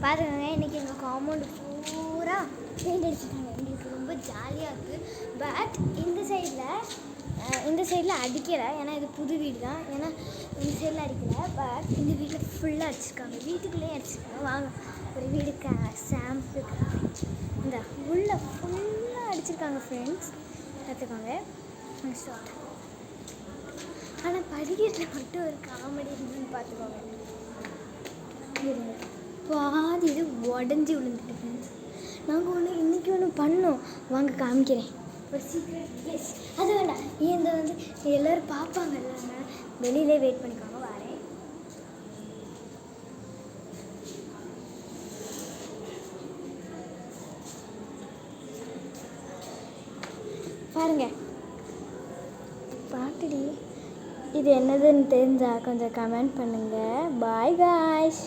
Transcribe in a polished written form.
பார்த்துக்கோங்க. இன்றைக்கி எங்கள் காம்பவுண்டு பூரா பெயிண்ட் அடிச்சுட்டாங்க. எங்களுக்கு ரொம்ப ஜாலியாக இருக்குது. பட் இந்த சைடில் அடிக்கலை, ஏன்னா இது புது வீடு தான். ஏன்னா இந்த சைடில் அடிக்கலை. பட் இந்த வீட்டில் ஃபுல்லாக அடிச்சிருக்காங்க, வீட்டுக்குள்ளேயே அடிச்சிருக்காங்க. வாங்க ஒரு வீடுக்கு சாம்பிளுக்கு இந்த உள்ளே ஃபுல்லாக அடிச்சிருக்காங்க ஃப்ரெண்ட்ஸ், பார்த்துக்கோங்க. ஸ்டார்ட். ஆனால் படிக்கட்டில் மட்டும் ஒரு காமெடி இருக்குன்னு பார்த்துக்கோங்க. பாதி இது உடஞ்சி விழுந்துட்டு ஃப்ரெண்ட்ஸ். நாங்கள் இன்றைக்கி ஒன்று பண்ணோம், வாங்க காமிக்கிறேன். ஒரு சீக்ரெட் பிளேஸ். அது வேண்டாம், இந்த எல்லோரும் பார்ப்பாங்கல்ல, வெளியிலே வெயிட் பண்ணிக்கோங்க, வரேன். பாருங்க, பாட்டுடி. இது என்னதுன்னு தெரிஞ்சால் கொஞ்சம் கமெண்ட் பண்ணுங்கள். Bye guys.